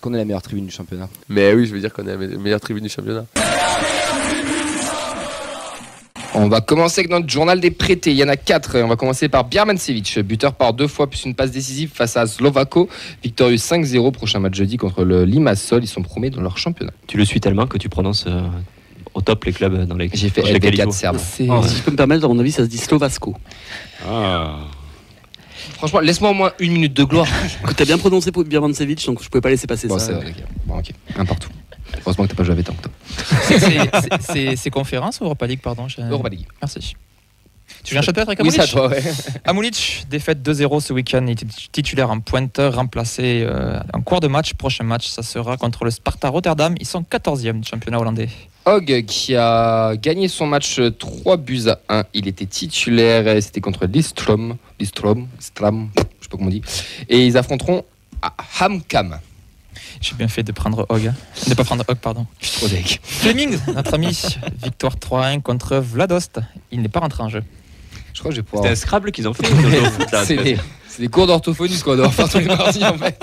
qu'on est la meilleure tribune du championnat. Mais oui, je veux dire qu'on est la meilleure tribune du championnat. On va commencer avec notre journal des prêtés. Il y en a 4. On va commencer par Birmancevic, buteur par 2 fois plus une passe décisive face à Slovako. Victorieux 5-0. Prochain match jeudi contre le Limassol. Ils sont premiers dans leur championnat. Tu le suis tellement que tu prononces au top les clubs dans les. J'ai fait LV4 serbe. Si je peux me permettre, à mon avis, ça se dit Slovasco. Franchement, laisse-moi au moins 1 minute de gloire. Écoute, t'as bien prononcé pour Birmancevic, donc je pouvais pas laisser passer Bon, ça. c'est vrai, bon, ok. Un partout. Heureusement que t'as pas joué avec tant. C'est conférence ou Europa League, pardon Europa League. Merci. Tu viens un peut-être avec Oui, Amulic? c'est à toi, ouais. Amulic, défaite 2-0 ce week-end. Il était titulaire en pointeur, remplacé en cours de match. Prochain match, ça sera contre le Sparta Rotterdam. Ils sont 14e du championnat hollandais. Hogg qui a gagné son match 3-1. Il était titulaire, c'était contre Listrom, je sais pas comment on dit. Et ils affronteront à Hamkam. J'ai bien fait de prendre Hogg. De pas prendre Hogg, pardon. Je suis trop deg. Fleming, notre ami, victoire 3-1 contre Vladost. Il n'est pas rentré en jeu. Je crois que je vais pouvoir. C'était un Scrabble qu'ils ont fait. C'est des cours d'orthophonie ce qu'on doit faire tous les mardis en fait.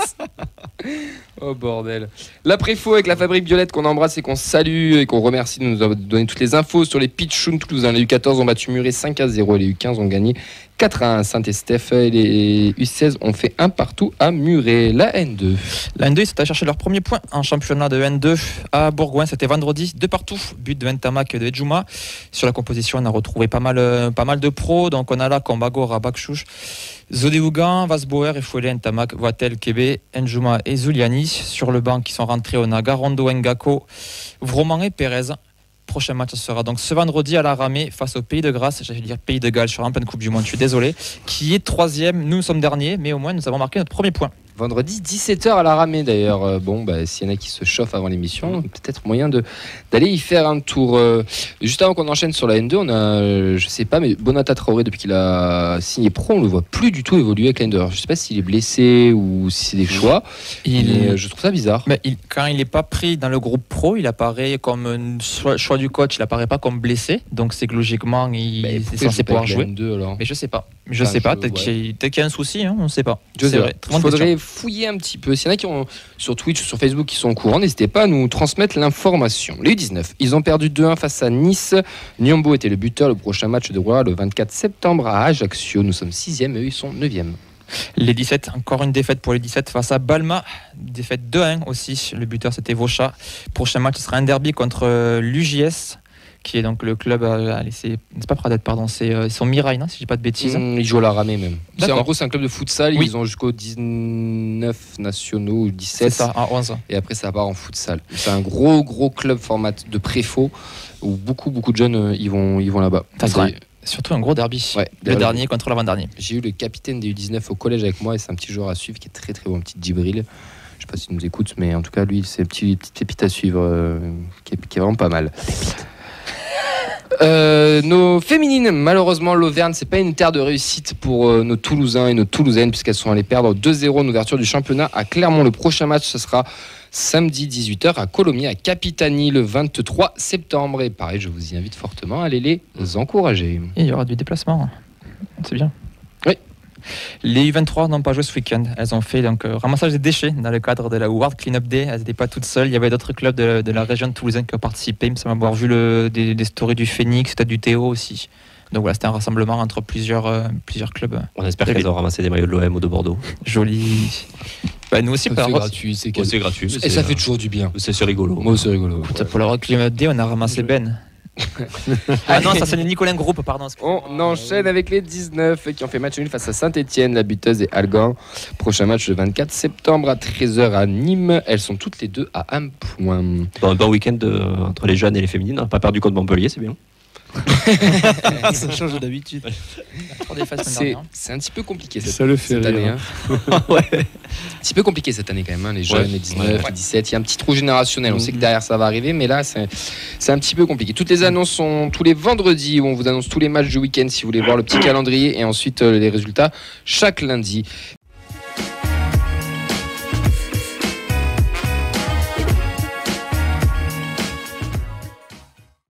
Oh bordel. L'après-faux avec la fabrique Violette qu'on embrasse et qu'on salue et qu'on remercie de nous avoir donné toutes les infos sur les Pitchouns toulousains. Les U14 ont battu Muret 5-0 et les U15 ont gagné 4-1 à Saint-Estèphe et les U16 ont fait un partout à Muret. La N2. La N2, ils sont allés chercher leur premier point en championnat de N2 à Bourgoin. C'était vendredi, 2 partout. But de Ntamak et de Edjouma. Sur la composition, on a retrouvé pas mal de pros. Donc on a là Kombago, Rabakchouch, Zodéougan, Vasbauer, Efouélé, Ntamak, Voitel, Kébé, Ndjouma et Zuliani. Sur le banc qui sont rentrés, on a Garondo, Ngako, Vroman et Pérez. Prochain match sera donc ce vendredi à la Ramée face au Pays de Grâce, j'allais dire Pays de Galles, je suis en pleine Coupe du Monde, je suis désolé, qui est 3e, nous sommes derniers, mais au moins nous avons marqué notre premier point. Vendredi 17h à la Ramée d'ailleurs. S'il y en a qui se chauffent avant l'émission, peut-être moyen d'aller y faire un tour. Juste avant qu'on enchaîne sur la N2, on a, je sais pas, mais Bonata Traoré, depuis qu'il a signé pro, on le voit plus du tout évoluer avec la N2. Alors, je sais pas s'il est blessé ou si c'est des choix. Je trouve ça bizarre. Mais quand il n'est pas pris dans le groupe pro, il apparaît comme un choix du coach, il apparaît pas comme blessé. Donc c'est que logiquement, il est censé pouvoir jouer. N2, alors. Mais je sais pas. Peut-être qu'il y a un souci, hein, on ne sait pas. Il faudrait fouiller un petit peu. S'il y en a qui ont sur Twitch ou sur Facebook qui sont au courant, n'hésitez pas à nous transmettre l'information. Les U19, ils ont perdu 2-1 face à Nice. Niambo était le buteur. Le prochain match déroulera le 24 septembre à Ajaccio. Nous sommes 6e et eux ils sont 9e. Les 17, encore une défaite pour les 17 face à Balma. Défaite 2-1 aussi. Le buteur c'était Vauchat. Prochain match ce sera un derby contre l'UJS, qui est donc le club, c'est pas Pradet, pardon, ils sont Mirail, si je dis pas de bêtises. Ils jouent à la Ramée même. En gros, c'est un club de futsal, oui. Ils ont jusqu'aux 19 nationaux ou 17. C'est ça, à 11. Et après, ça part en futsal. C'est un gros club format de préfaux où beaucoup de jeunes ils vont là-bas. Surtout un gros derby. Ouais, le dernier contre l'avant-dernier. J'ai eu le capitaine des U19 au collège avec moi et c'est un petit joueur à suivre qui est très bon, petit Djibril. Je sais pas s'il nous écoute, mais en tout cas, lui, c'est une petite pépite à suivre qui est vraiment pas mal. Nos féminines, malheureusement l'Auvergne c'est pas une terre de réussite pour nos Toulousains et nos Toulousaines puisqu'elles sont allées perdre 2-0 en ouverture du championnat à Clermont. Le prochain match ce sera samedi 18h à Colomiers à Capitani le 23 septembre et pareil je vous y invite fortement à aller les encourager. Et il y aura du déplacement, c'est bien. Oui. Les U23 n'ont pas joué ce week-end. Elles ont fait donc ramassage des déchets dans le cadre de la World Cleanup Day. Elles n'étaient pas toutes seules. Il y avait d'autres clubs de la région de Toulousaine qui ont participé. Il me semble avoir vu des stories du Phoenix, peut-être du Théo aussi. Donc voilà, c'était un rassemblement entre plusieurs clubs. On espère qu'elles ont ramassé des maillots de l'OM ou de Bordeaux. Joli. Nous aussi, c'est gratuit. C'est gratuit. Et ça fait toujours du bien. C'est rigolo. Moi, c'est rigolo. Pour la World Cleanup Day, on a ramassé Ben. Non, ça c'est le Nicolin Groupe, pardon. On enchaîne avec les 19 qui ont fait match nul face à Saint-Etienne, la buteuse et Algan. Prochain match le 24 septembre à 13h à Nîmes. Elles sont toutes les deux à 1 point. Un bon week-end entre les jeunes et les féminines. On n'a pas perdu contre Montpellier, c'est bien. Ça change d'habitude. C'est un petit peu compliqué cette année. Hein. Ouais. Un petit peu compliqué cette année quand même, les jeunes, les 19, les 17. Il y a un petit trou générationnel. On sait que derrière ça va arriver, mais là c'est un petit peu compliqué. Toutes les annonces sont tous les vendredis où on vous annonce tous les matchs du week-end si vous voulez voir le petit calendrier et ensuite les résultats chaque lundi.